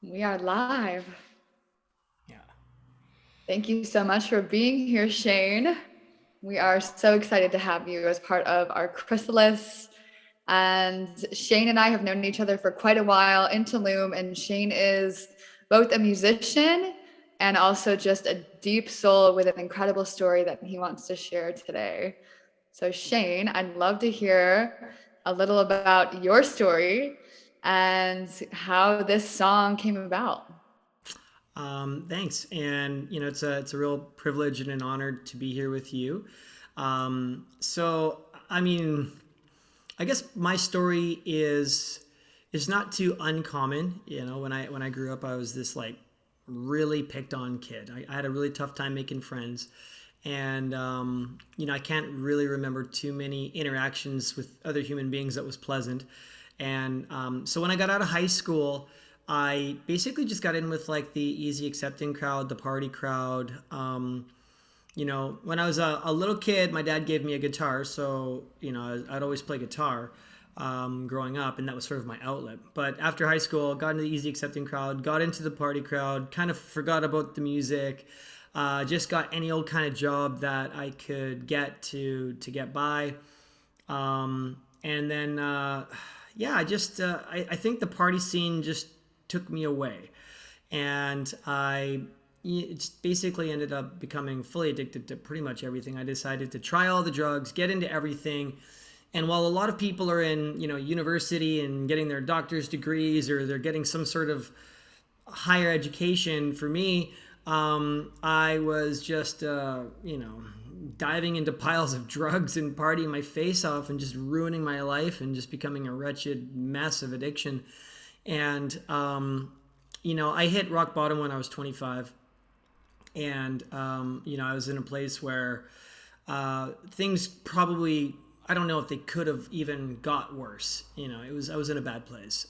We are live. Yeah. Thank you so much for being here, Shane. We are so excited to have you as part of our Chrysalis. And Shane and I have known each other for quite a while in Tulum, and Shane is both a musician and also just a deep soul with an incredible story that he wants to share today. So, Shane, I'd love to hear a little about your story and how this song came about. Thanks. And it's a real privilege and an honor to be here with you. So I mean, I guess my story is not too uncommon. When I grew up, I was this like really picked on kid. I had a really tough time making friends, and I can't really remember too many interactions with other human beings that was pleasant. And so when I got out of high school, I basically just got in with like the easy accepting crowd, the party crowd. When I was a little kid, my dad gave me a guitar, so I'd always play guitar growing up, and that was sort of my outlet. But after high school, got into the easy accepting crowd, got into the party crowd, kind of forgot about the music, just got any old kind of job that I could get to get by, and then yeah, I think the party scene just took me away, and I it basically ended up becoming fully addicted to pretty much everything. I decided to try all the drugs, get into everything. And while a lot of people are in, university and getting their doctor's degrees or they're getting some sort of higher education, for me, I was just, diving into piles of drugs and partying my face off and just ruining my life and just becoming a wretched mess of addiction. And, I hit rock bottom when I was 25. And I was in a place where things probably, I don't know if they could have even got worse. I was in a bad place.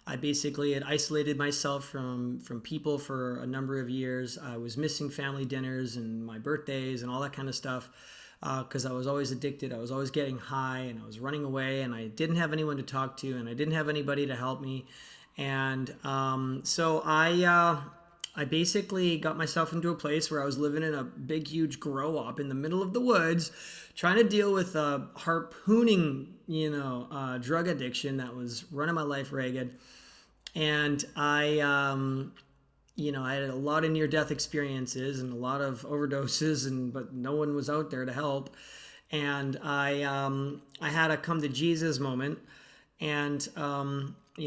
I basically had isolated myself from people for a number of years. I was missing family dinners and my birthdays and all that kind of stuff because I was always addicted. I was always getting high and I was running away and I didn't have anyone to talk to and I didn't have anybody to help me. And so I basically got myself into a place where I was living in a big, huge grow up in the middle of the woods, trying to deal with a harpooning, drug addiction that was running my life ragged. And I had a lot of near death experiences and a lot of overdoses, but no one was out there to help. And I had a come to Jesus moment, and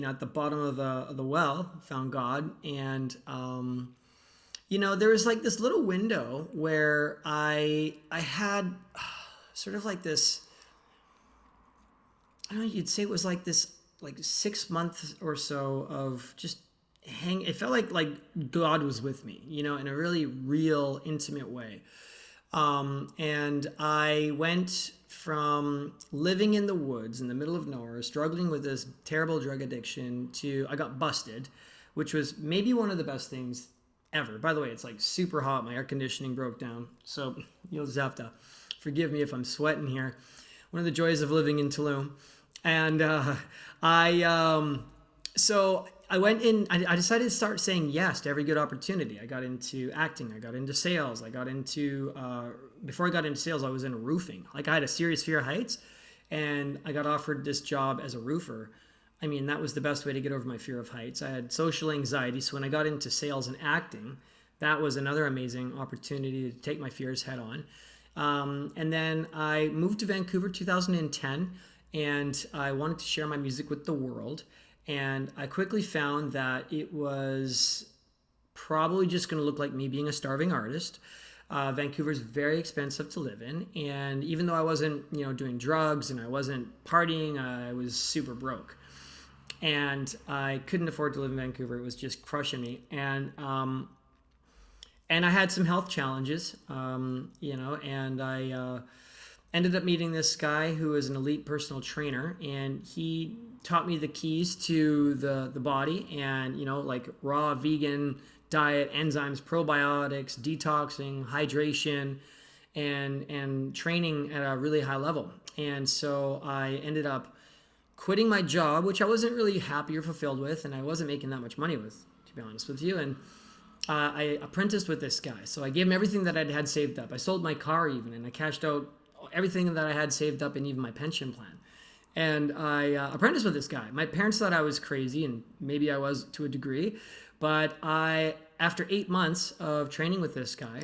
at the bottom of the well, found God, and there was like this little window where I had sort of like this. I don't know. You'd say it was like this, like 6 months or so of just hang. It felt like God was with me, in a really real, intimate way. And I went from living in the woods in the middle of nowhere, struggling with this terrible drug addiction, to I got busted, which was maybe one of the best things ever. By the way, it's like super hot. My air conditioning broke down. So you'll just have to forgive me if I'm sweating here. One of the joys of living in Tulum. And I, so I went in, I decided to start saying yes to every good opportunity. I got into acting, I got into sales, I got into, before I got into sales, I was in roofing. Like I had a serious fear of heights and I got offered this job as a roofer. I mean, that was the best way to get over my fear of heights. I had social anxiety. So when I got into sales and acting, that was another amazing opportunity to take my fears head on. And then I moved to Vancouver 2010 and I wanted to share my music with the world. And I quickly found that it was probably just going to look like me being a starving artist. Vancouver's very expensive to live in, and even though I wasn't, doing drugs and I wasn't partying, I was super broke, and I couldn't afford to live in Vancouver. It was just crushing me, and I had some health challenges, and I ended up meeting this guy who is an elite personal trainer, and he taught me the keys to the body, and like raw vegan diet, enzymes, probiotics, detoxing, hydration, and training at a really high level. And so I ended up quitting my job, which I wasn't really happy or fulfilled with, and I wasn't making that much money with, to be honest with you. And I apprenticed with this guy. So I gave him everything that I'd had saved up. I sold my car even, and I cashed out everything that I had saved up and even my pension plan. And I apprenticed with this guy. My parents thought I was crazy, and maybe I was to a degree. But after 8 months of training with this guy,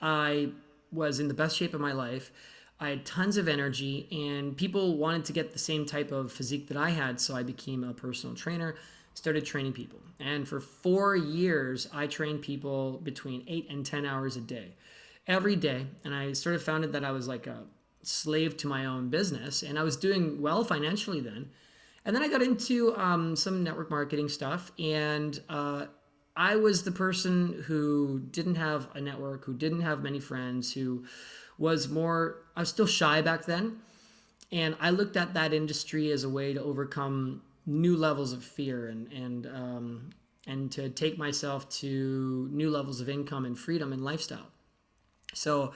I was in the best shape of my life. I had tons of energy, and people wanted to get the same type of physique that I had. So I became a personal trainer, started training people. And for 4 years, I trained people between 8 and 10 hours a day, every day. And I sort of found that I was like a slave to my own business, and I was doing well financially then. And then I got into some network marketing stuff, and I was the person who didn't have a network, who didn't have many friends, who was more, I was still shy back then. And I looked at that industry as a way to overcome new levels of fear and to take myself to new levels of income and freedom and lifestyle. So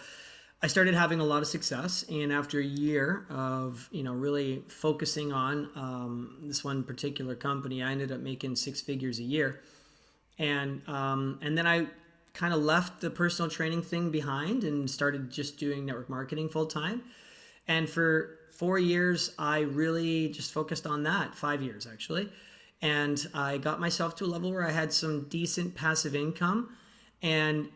I started having a lot of success, and after a year of really focusing on this one particular company, I ended up making 6 figures a year, and then I kind of left the personal training thing behind and started just doing network marketing full time. And for 4 years, I really just focused on that. 5 years actually, and I got myself to a level where I had some decent passive income. And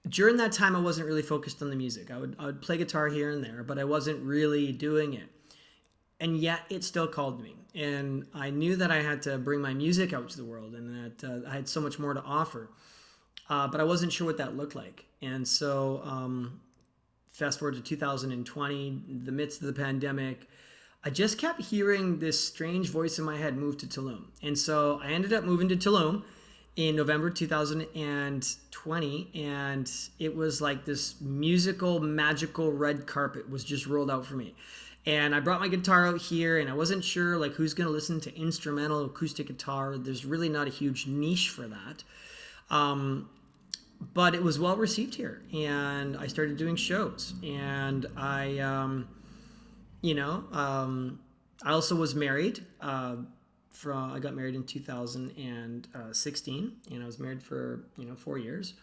during that time, I wasn't really focused on the music. I would play guitar here and there, but I wasn't really doing it. And yet it still called me. And I knew that I had to bring my music out to the world, and that I had so much more to offer. But I wasn't sure what that looked like. And so fast forward to 2020, the midst of the pandemic, I just kept hearing this strange voice in my head, move to Tulum. And so I ended up moving to Tulum in November 2020, and it was like this musical, magical red carpet was just rolled out for me. And I brought my guitar out here, and I wasn't sure like who's going to listen to instrumental acoustic guitar. There's really not a huge niche for that. But it was well received here, and I started doing shows, and I also was married. I got married in 2016, and I was married for 4 years,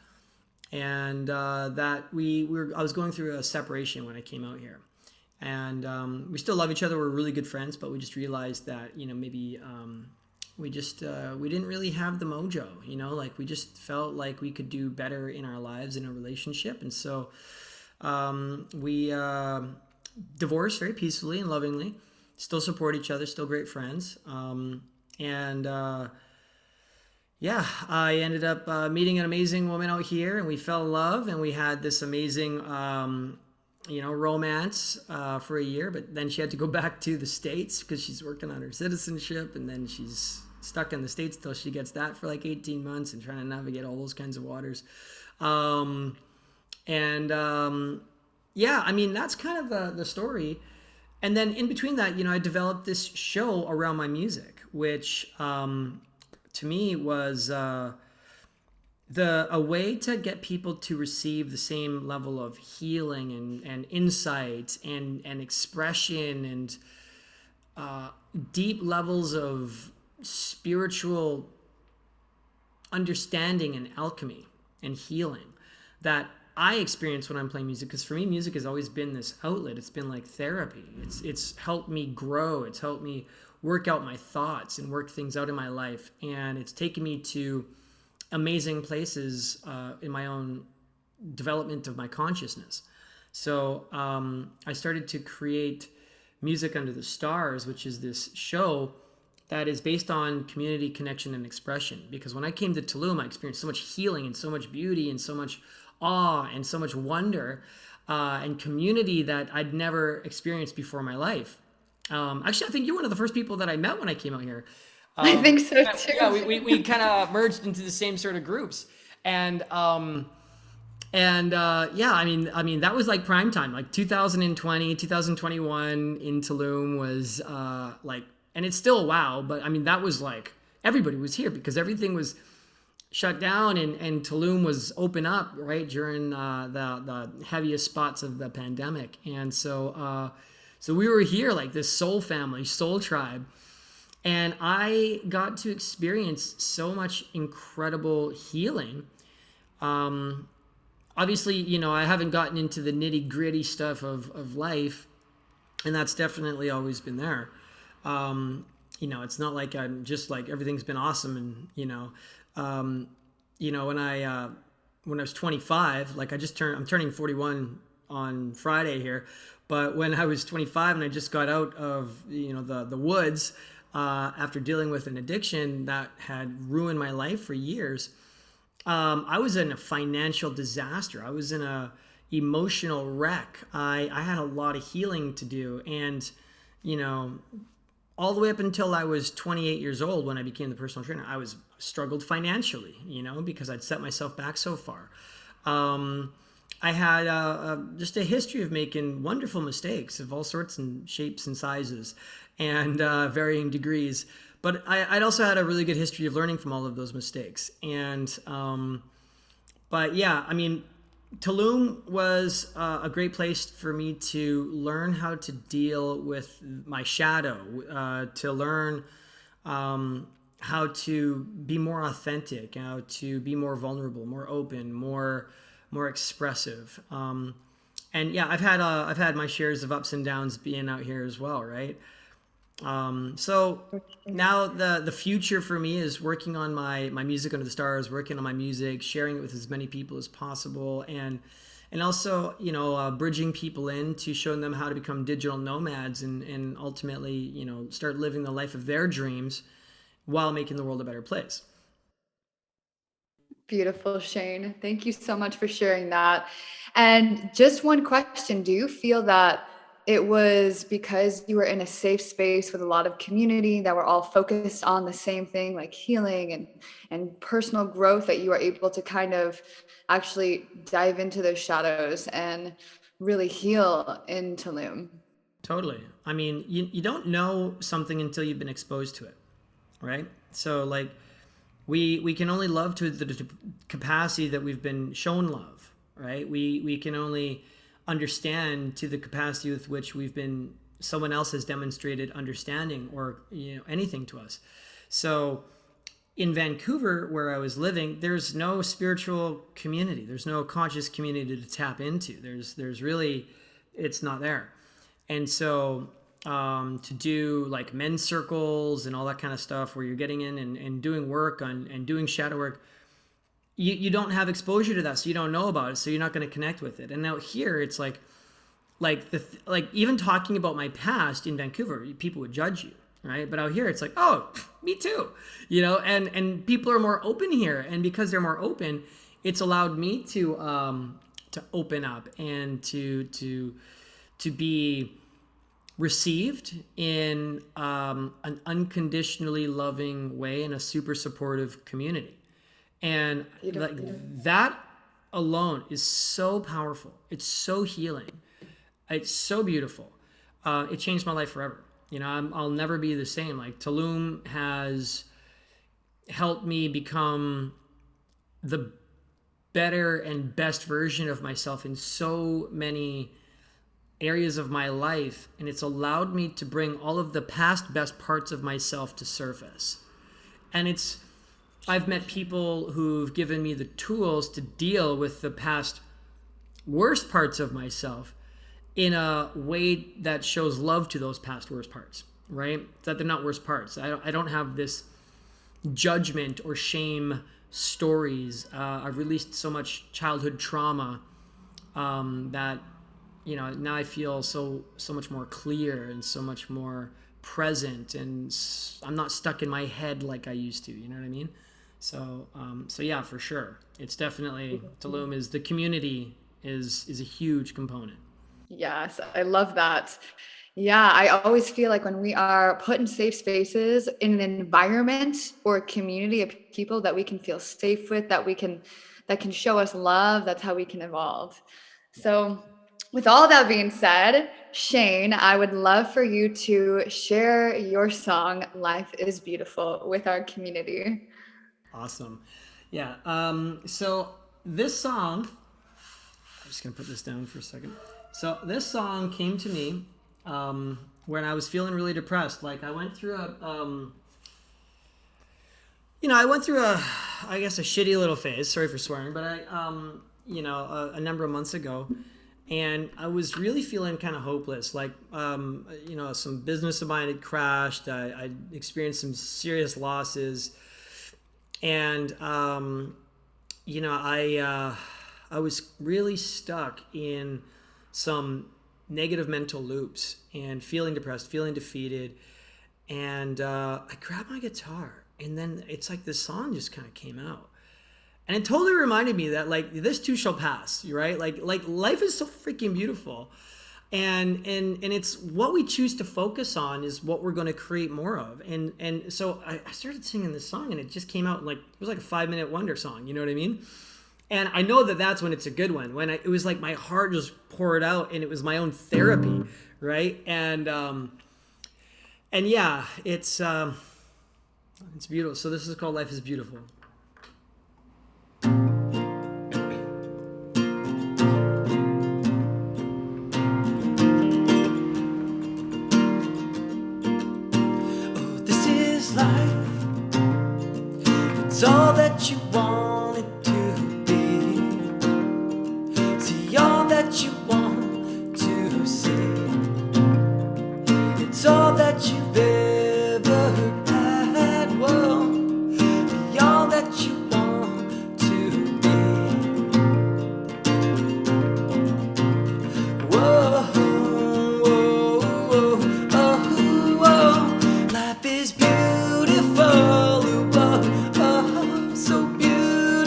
and I was going through a separation when I came out here, and we still love each other. We're really good friends, but we just realized that maybe we didn't really have the mojo, like we just felt like we could do better in our lives in a relationship, and so we divorced very peacefully and lovingly. Still support each other, still great friends. I ended up meeting an amazing woman out here, and we fell in love, and we had this amazing, romance for a year. But then she had to go back to the States because she's working on her citizenship, and then she's stuck in the States till she gets that for like 18 months and trying to navigate all those kinds of waters. That's kind of the story. And then in between that, I developed this show around my music, which to me was a way to get people to receive the same level of healing and insight and expression and deep levels of spiritual understanding and alchemy and healing that I experience when I'm playing music. Because for me, music has always been this outlet. It's been like therapy. It's helped me grow. It's helped me work out my thoughts and work things out in my life. And it's taken me to amazing places in my own development of my consciousness. So I started to create Music Under the Stars, which is this show that is based on community connection and expression. Because when I came to Tulum, I experienced so much healing and so much beauty and so much awe and so much wonder and community that I'd never experienced before in my life. Actually, I think you're one of the first people that I met when I came out here. I think so too. Yeah, we kind of merged into the same sort of groups, and that was like prime time, like 2020, 2021 in Tulum was and it's still wow, but I mean that was like everybody was here because everything was shut down and Tulum was open up right during the heaviest spots of the pandemic, and so So we were here like this soul family, soul tribe, and I got to experience so much incredible healing. Um, Obviously, I haven't gotten into the nitty gritty stuff of life, and that's definitely always been there. Um, it's not like I'm just like everything's been awesome, and um, when I was 25, like I'm turning 41 on Friday here, but when I was 25 and I just got out of the woods after dealing with an addiction that had ruined my life for years. I was in a financial disaster. I was in a emotional wreck. I had a lot of healing to do, and you know, all the way up until I was 28 years old when I became the personal trainer, I was struggled financially. Because I'd set myself back so far. I had just a history of making wonderful mistakes of all sorts and shapes and sizes, and varying degrees. But I'd also had a really good history of learning from all of those mistakes. But yeah, I mean, Tulum was a great place for me to learn how to deal with my shadow, to learn how to be more authentic, how to be more vulnerable, more open, more expressive. And yeah, I've had my shares of ups and downs being out here as well, right? So now the future for me is working on my music under the stars, working on my music, sharing it with as many people as possible, and also bridging people in to showing them how to become digital nomads and ultimately start living the life of their dreams while making the world a better place. Beautiful, Shane. Thank you so much for sharing that. And just one question, do you feel that it was because you were in a safe space with a lot of community that were all focused on the same thing, like healing and personal growth, that you were able to kind of actually dive into those shadows and really heal in Tulum? Totally. I mean, you don't know something until you've been exposed to it, right? So like we can only love to the capacity that we've been shown love, right? We can only understand to the capacity with which we've been someone else has demonstrated understanding or anything to us. So in Vancouver, where I was living, there's no spiritual community. There's no conscious community to tap into. There's really, it's not there. And so to do like men's circles and all that kind of stuff where you're getting in and doing work on and doing shadow work, you don't have exposure to that, so you don't know about it, so you're not going to connect with it. And now here it's like even talking about my past in Vancouver, people would judge you, right? But out here it's like, oh, me too, and people are more open here, and because they're more open, it's allowed me to open up and to be received in an unconditionally loving way in a super supportive community. And like Beautiful. that alone is so powerful. It's so healing. It's so beautiful. It changed my life forever. I'll never be the same. Like Tulum has helped me become the better and best version of myself in so many areas of my life, and it's allowed me to bring all of the past best parts of myself to surface. And I've met people who've given me the tools to deal with the past worst parts of myself in a way that shows love to those past worst parts, right? That they're not worst parts. I don't have this judgment or shame stories. I've released so much childhood trauma that now I feel so much more clear and so much more present, and I'm not stuck in my head like I used to. You know what I mean? So yeah, for sure, it's definitely Tulum is the community is a huge component. Yes, I love that. Yeah, I always feel like when we are put in safe spaces in an environment or a community of people that we can feel safe with, that can show us love, that's how we can evolve. So, with all that being said, Shane, I would love for you to share your song Life is Beautiful with our community. Awesome. Yeah. So this song, I'm just gonna put this down for a second. So this song came to me when I was feeling really depressed. Like I went through I went through I guess, a shitty little phase. Sorry for swearing, but a number of months ago, and I was really feeling kind of hopeless. Like, some business of mine had crashed. I experienced some serious losses, and I was really stuck in some negative mental loops and feeling depressed, feeling defeated. And I grabbed my guitar, and then it's like this song just kind of came out. And it totally reminded me that, like, this too shall pass, right? Like life is so freaking beautiful. And it's what we choose to focus on is what we're going to create more of. And so I started singing this song, and it just came out, like, it was like a 5-minute wonder song, you know what I mean? And I know that that's when it's a good one. It was like my heart just poured out, and it was my own therapy, right? And yeah, it's beautiful. So this is called Life is Beautiful. It's all that you wanted to be. See all that you want to see. It's all that you've ever had. Whoa, be all that you want to be. Whoa, whoa, whoa, oh, whoa. Life is beautiful. So beautiful.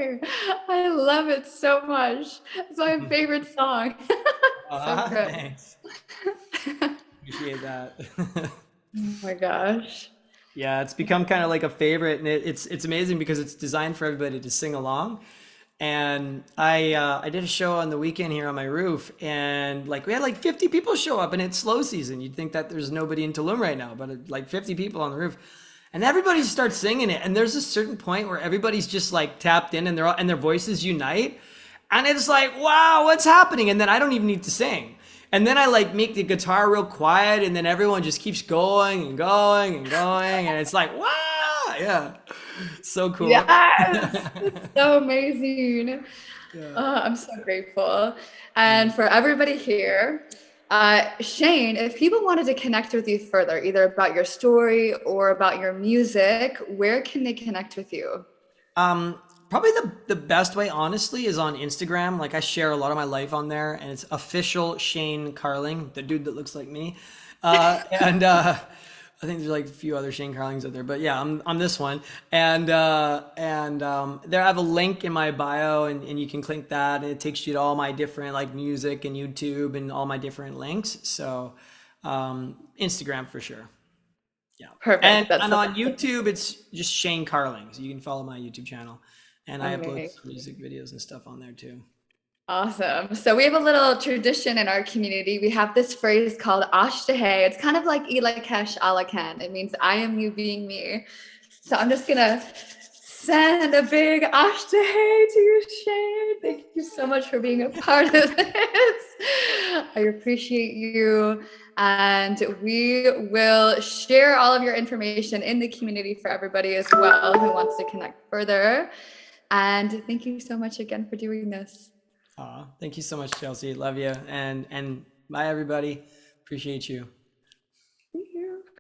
way. I love it so much. It's my favorite song. So good. Thanks. Appreciate that. Oh my gosh. Yeah, it's become kind of like a favorite, and it's amazing because it's designed for everybody to sing along. And I did a show on the weekend here on my roof, and like we had like 50 people show up, and it's slow season. You'd think that there's nobody in Tulum right now, but like 50 people on the roof, and everybody starts singing it. And there's a certain point where everybody's just like tapped in, and their voices unite, and it's like, wow, what's happening? And then I don't even need to sing. And then I like make the guitar real quiet, and then everyone just keeps going and going and going, and it's like, wow, yeah, so cool. Yes, it's so amazing. Yeah. I'm so grateful. And for everybody here, Shane, if people wanted to connect with you further, either about your story or about your music, where can they connect with you? Probably the best way, honestly, is on Instagram. Like I share a lot of my life on there, and it's official Shane Carling, the dude that looks like me. And I think there's like a few other Shane Carlings out there, but yeah, I'm this one. And there I have a link in my bio, and you can click that, and it takes you to all my different like music and YouTube and all my different links. So Instagram for sure. Yeah. Perfect. That's And so on YouTube, it's just Shane Carling. So you can follow my YouTube channel. And I upload amazing. some music videos and stuff on there too. Awesome. So we have a little tradition in our community. We have this phrase called Ashtahe. It's kind of like Ilakesh Alakan. It means I am you being me. So I'm just gonna send a big Ashtahe to you, Shane. Thank you so much for being a part of this. I appreciate you. And we will share all of your information in the community for everybody as well who wants to connect further. And thank you so much again for doing this. Thank you so much, Chelsea. Love you. And bye, everybody. Appreciate you.